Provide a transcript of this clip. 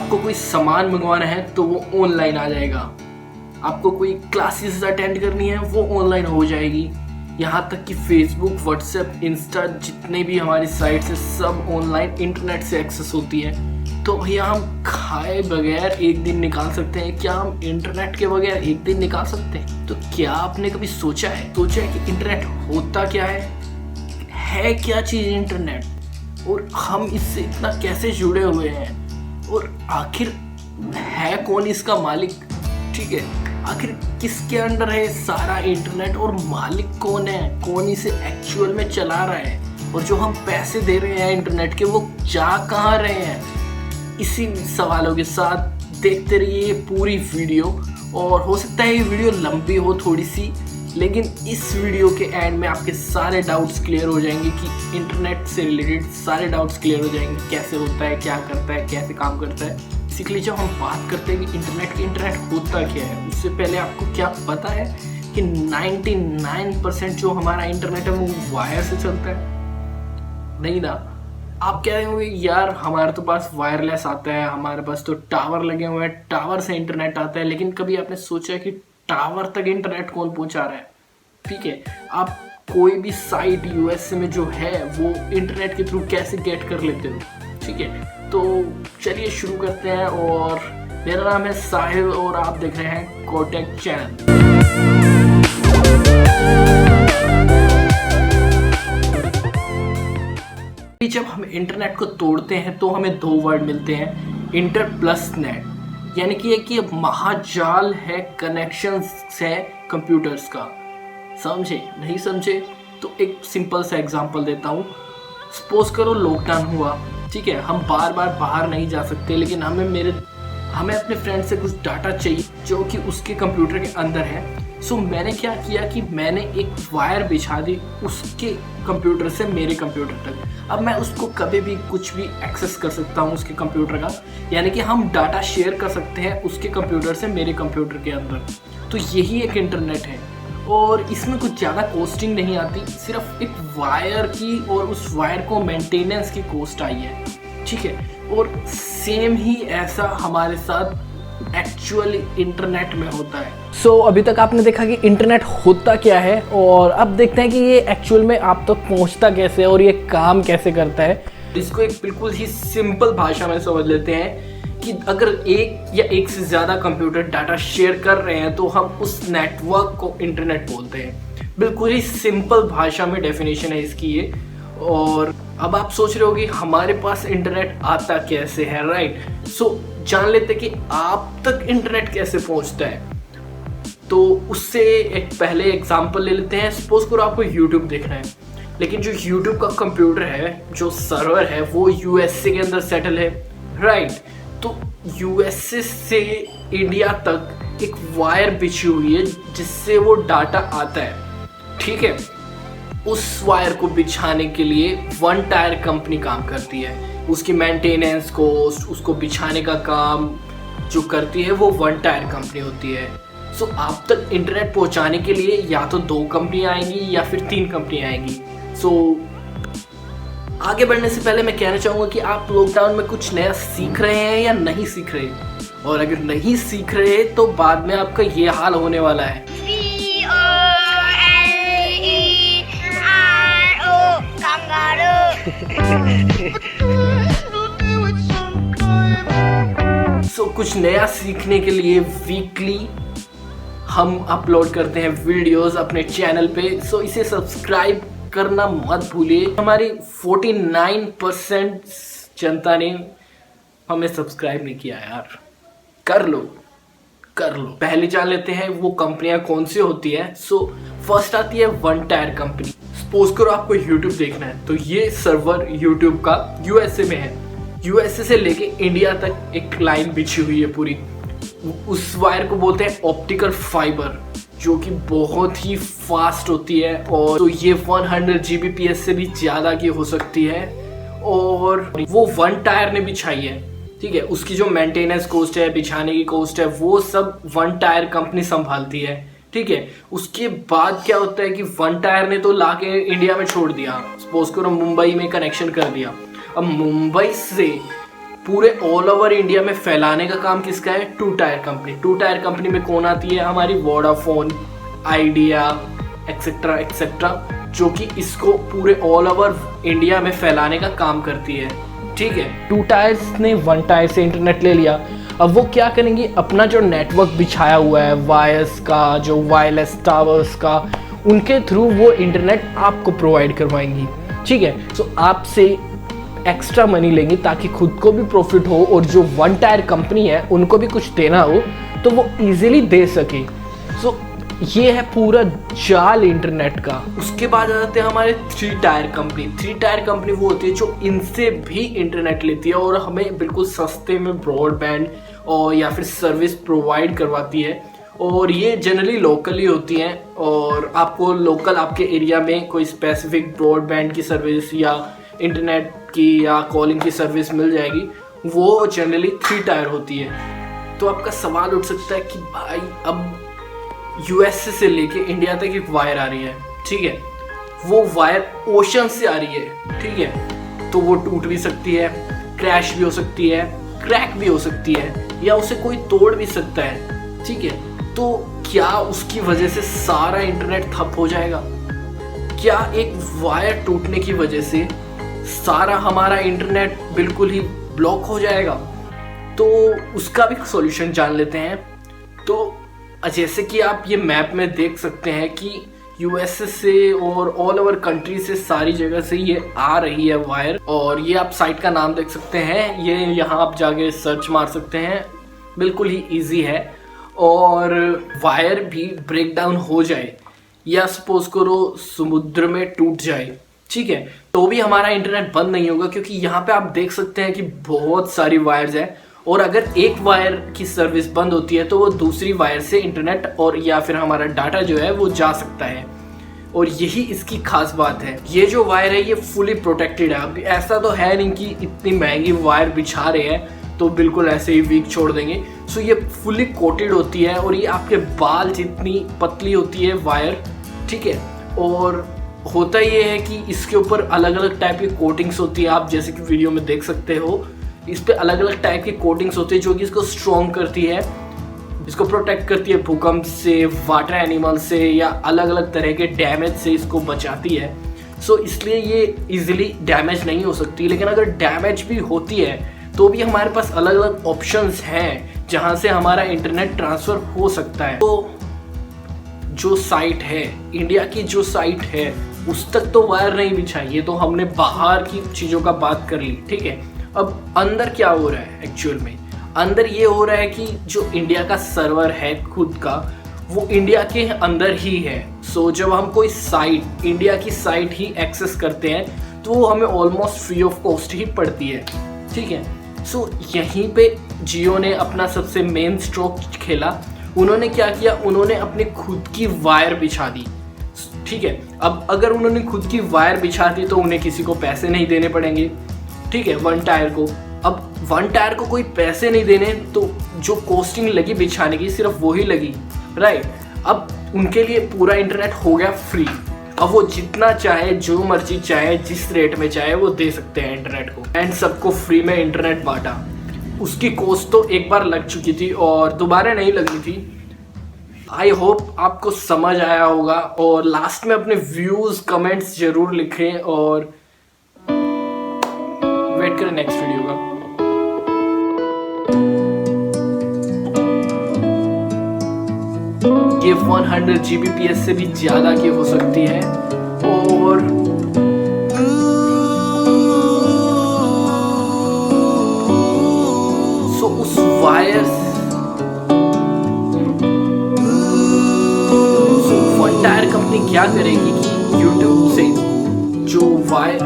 आपको कोई सामान मंगवाना है तो वो ऑनलाइन आ जाएगा, आपको कोई क्लासेस अटेंड करनी है वो ऑनलाइन हो जाएगी। यहाँ तक कि फेसबुक, व्हाट्सएप, इंस्टा, जितने भी हमारी साइट्स है सब ऑनलाइन इंटरनेट से एक्सेस होती है। तो भैया हम खाए बगैर एक दिन निकाल सकते हैं, क्या हम इंटरनेट के बगैर एक दिन निकाल सकते हैं? तो क्या आपने कभी सोचा है कि इंटरनेट होता क्या है क्या चीज़ इंटरनेट, और हम इससे इतना कैसे जुड़े हुए हैं, और आखिर है कौन इसका मालिक? ठीक है, आखिर किसके अंडर है सारा इंटरनेट, और मालिक कौन है, कौन इसे एक्चुअल में चला रहा है, और जो हम पैसे दे रहे हैं इंटरनेट के वो जा कहाँ रहे हैं? इसी सवालों के साथ देखते रहिए पूरी वीडियो। और हो सकता है ये वीडियो लंबी हो थोड़ी सी, लेकिन इस वीडियो के एंड में आपके सारे डाउट्स क्लियर हो जाएंगे कि इंटरनेट से रिलेटेड सारे डाउट्स क्लियर हो जाएंगे, कैसे होता है, क्या करता है, कैसे काम करता है। बेसिकली जब हम बात करते हैं कि इंटरनेट होता क्या है, उससे पहले आपको क्या पता है कि 99% जो हमारा इंटरनेट है वो वायर से चलता है? नहीं ना। आप कह रहे होंगे यार हमारे तो पास वायरलेस आता है, हमारे पास तो टावर लगे हुए हैं, टावर से इंटरनेट आता है। लेकिन कभी आपने सोचा कि टावर तक इंटरनेट कौन पहुंचा रहा है? ठीक है, आप कोई भी साइट यूएसए में जो है वो इंटरनेट के थ्रू कैसे गेट कर लेते हो? ठीक है, तो चलिए शुरू करते हैं। और मेरा नाम है साहिल और आप देख रहे हैं कोटेक चैनल। जब हम इंटरनेट को तोड़ते हैं तो हमें दो वर्ड मिलते हैं, इंटर प्लस नेट, यानी कि एक महाजाल है कनेक्शंस है कंप्यूटर्स का। समझे? नहीं समझे तो एक सिंपल सा एग्जांपल देता हूँ। सपोज करो लॉकडाउन हुआ, ठीक है, हम बार बार बाहर नहीं जा सकते, लेकिन हमें अपने फ्रेंड से कुछ डाटा चाहिए जो कि उसके कंप्यूटर के अंदर है। सो मैंने क्या किया कि मैंने एक वायर बिछा दी उसके कंप्यूटर से मेरे कंप्यूटर तक। अब मैं उसको कभी भी कुछ भी एक्सेस कर सकता हूँ उसके कंप्यूटर का, यानी कि हम डाटा शेयर कर सकते हैं उसके कंप्यूटर से मेरे कंप्यूटर के अंदर। तो यही एक इंटरनेट है, और इसमें कुछ ज़्यादा कॉस्टिंग नहीं आती, सिर्फ एक वायर की और उस वायर को मेंटेनेंस की कॉस्ट आई है। ठीक है, और सेम ही ऐसा हमारे साथ एक्चुअली इंटरनेट में होता है। सो अभी तक आपने देखा कि इंटरनेट होता क्या है, और अब देखते हैं कि ये एक्चुअल में आप तक पहुंचता कैसे है और ये काम कैसे करता है। इसको एक बिल्कुल ही सिंपल भाषा में समझ लेते हैं कि अगर एक या एक से ज़्यादा कंप्यूटर डाटा शेयर कर रहे हैं तो हम उस नेटवर्क को इंटरनेट बोलते हैं। बिल्कुल ही सिंपल भाषा में डेफिनेशन है इसकी ये। और अब आप सोच रहे हो कि हमारे पास इंटरनेट आता कैसे है, राइट? सो जान लेते कि आप तक इंटरनेट कैसे पहुंचता है। तो उससे एक पहले एग्जांपल ले लेते हैं। सपोज करो आपको यूट्यूब देखना है, लेकिन जो यूट्यूब का कंप्यूटर है, जो सर्वर है, वो यूएसए के अंदर सेटल है, राइट? तो यूएसए से इंडिया तक एक वायर बिछी हुई है जिससे वो डाटा आता है। ठीक है, उस वायर को बिछाने के लिए वन टायर कंपनी काम करती है। उसकी मेंटेनेंस कॉस्ट, उसको बिछाने का काम जो करती है वो वन टायर कंपनी होती है। सो आप तक इंटरनेट पहुंचाने के लिए या तो 2 कंपनियां आएंगी या फिर 3 कंपनियां आएंगी। सो आगे बढ़ने से पहले मैं कहना चाहूँगा कि आप लॉकडाउन में कुछ नया सीख रहे हैं या नहीं सीख रहे, और अगर नहीं सीख रहे तो बाद में आपका ये हाल होने वाला है। कुछ नया सीखने के लिए वीकली हम अपलोड करते हैं वीडियोस अपने चैनल पे। सो इसे सब्सक्राइब करना मत भूलिए। हमारी 49% जनता ने हमें सब्सक्राइब नहीं किया यार, कर लो। पहले जान लेते हैं वो कंपनियां कौन सी होती है। सो फर्स्ट आती है वन टायर कंपनी। सपोज करो आपको यूट्यूब देखना है, तो ये सर्वर यूट्यूब का यूएसए में है। यूएसए से लेके इंडिया तक एक लाइन बिछी हुई है पूरी। उस वायर को बोलते हैं ऑप्टिकल फाइबर, जो कि बहुत ही फास्ट होती है, और तो ये 100 Gbps से भी ज़्यादा की हो सकती है, और वो वन टायर ने बिछाई है। ठीक है, उसकी जो मेंटेनेंस कॉस्ट है, बिछाने की कॉस्ट है, वो सब वन टायर कंपनी संभालती है। ठीक है, उसके बाद क्या होता है कि वन टायर ने तो लाके इंडिया में छोड़ दिया। सपोज करो मुंबई में कनेक्शन कर दिया। अब मुंबई से पूरे ऑल ओवर इंडिया में फैलाने का काम किसका है? Two tier company. Two tier company में कौन आती है? हमारी वोडाफोन, आइडिया, एक्सेट्रा एक्सेट्रा, जो कि इसको पूरे ऑल ओवर इंडिया में फैलाने का काम करती है। ठीक है, टू टायर्स ने वन टायर से इंटरनेट ले लिया। अब वो क्या करेंगे? अपना जो नेटवर्क बिछाया हुआ है वायर्स का, जो वायरलेस टावर्स का, उनके थ्रू वो इंटरनेट आपको प्रोवाइड करवाएंगी। ठीक है, सो आपसे एक्स्ट्रा मनी लेंगी ताकि खुद को भी प्रॉफिट हो और जो वन टायर कंपनी है उनको भी कुछ देना हो तो वो इजीली दे सके। सो ये है पूरा जाल इंटरनेट का। उसके बाद आ जाते हैं हमारे three tier company. Three tier company वो होती है जो इनसे भी इंटरनेट लेती है और हमें बिल्कुल सस्ते में ब्रॉडबैंड और या फिर सर्विस प्रोवाइड करवाती है। और ये जनरली लोकली होती हैं और आपको लोकल आपके एरिया में कोई स्पेसिफिक ब्रॉडबैंड की सर्विस या इंटरनेट की या कॉलिंग की सर्विस मिल जाएगी। वो जनरली थ्री टायर होती है। तो आपका सवाल उठ सकता है कि भाई अब यूएसए से लेके इंडिया तक एक वायर आ रही है। ठीक है, वो वायर ओशन से आ रही है। ठीक है, तो वो टूट भी सकती है, क्रैश भी हो सकती है, क्रैक भी हो सकती है, या उसे कोई तोड़ भी सकता है। ठीक है, तो क्या उसकी वजह से सारा इंटरनेट ठप हो जाएगा? क्या एक वायर टूटने की वजह से सारा हमारा इंटरनेट बिल्कुल ही ब्लॉक हो जाएगा? तो उसका भी सॉल्यूशन जान लेते हैं। तो जैसे कि आप ये मैप में देख सकते हैं कि यूएसए से और ऑल ओवर कंट्री से सारी जगह से ये आ रही है वायर। और ये आप साइट का नाम देख सकते हैं, ये यहाँ आप जाके सर्च मार सकते हैं, बिल्कुल ही इजी है। और वायर भी ब्रेक डाउन हो जाए या सपोज करो समुद्र में टूट जाए, ठीक है, तो भी हमारा इंटरनेट बंद नहीं होगा, क्योंकि यहाँ पे आप देख सकते हैं कि बहुत सारी वायर्स हैं। और अगर एक वायर की सर्विस बंद होती है तो वो दूसरी वायर से इंटरनेट और या फिर हमारा डाटा जो है वो जा सकता है। और यही इसकी खास बात है। ये जो वायर है ये फुली प्रोटेक्टेड है। अब ऐसा तो है नहीं कि इतनी महंगी वायर बिछा रहे हैं तो बिल्कुल ऐसे ही वीक छोड़ देंगे। सो ये फुली कोटेड होती है और ये आपके बाल जितनी पतली होती है वायर, ठीक है। और होता ये है कि इसके ऊपर अलग अलग टाइप की कोटिंग्स होती है, आप जैसे कि वीडियो में देख सकते हो। इस पे अलग अलग टाइप की कोटिंग्स होती है जो कि इसको स्ट्रॉन्ग करती है, इसको प्रोटेक्ट करती है भूकंप से, वाटर एनिमल से या अलग अलग तरह के डैमेज से इसको बचाती है। सो इसलिए ये इजीली डैमेज नहीं हो सकती। लेकिन अगर डैमेज भी होती है तो भी हमारे पास अलग अलग ऑप्शंस हैं जहां से हमारा इंटरनेट ट्रांसफ़र हो सकता है। तो जो साइट है, इंडिया की जो साइट है, उस तक तो वायर नहीं बिछाई। ये तो हमने बाहर की चीज़ों का बात कर ली, ठीक है। अब अंदर क्या हो रहा है एक्चुअल में? अंदर ये हो रहा है कि जो इंडिया का सर्वर है खुद का, वो इंडिया के अंदर ही है। सो जब हम कोई साइट, इंडिया की साइट ही एक्सेस करते हैं तो वो हमें ऑलमोस्ट फ्री ऑफ कॉस्ट ही पड़ती है, ठीक है। सो यहीं पे जियो ने अपना सबसे मेन स्ट्रोक खेला। उन्होंने क्या किया? उन्होंने अपनी खुद की वायर बिछा दी, ठीक है। अब अगर उन्होंने खुद की वायर बिछा दी तो उन्हें किसी को पैसे नहीं देने पड़ेंगे, ठीक है, वन टायर को। अब वन टायर को कोई पैसे नहीं देने तो जो कॉस्टिंग लगी बिछाने की सिर्फ वही लगी, राइट। अब उनके लिए पूरा इंटरनेट हो गया फ्री। अब वो जितना चाहे, जो मर्जी चाहे, जिस रेट में चाहे वो दे सकते हैं इंटरनेट को। एंड सबको फ्री में इंटरनेट बांटा। उसकी कॉस्ट तो एक बार लग चुकी थी और दोबारा नहीं लगनी थी। आई होप आपको समझ आया होगा। और लास्ट में अपने व्यूज़ कमेंट्स जरूर लिखें और वेट करें नेक्स्ट वीडियो का। ये 100 Gbps से भी ज़्यादा की हो सकती है। और सो उस वायर वन टायर कंपनी क्या करेगी कि YouTube से जो वायर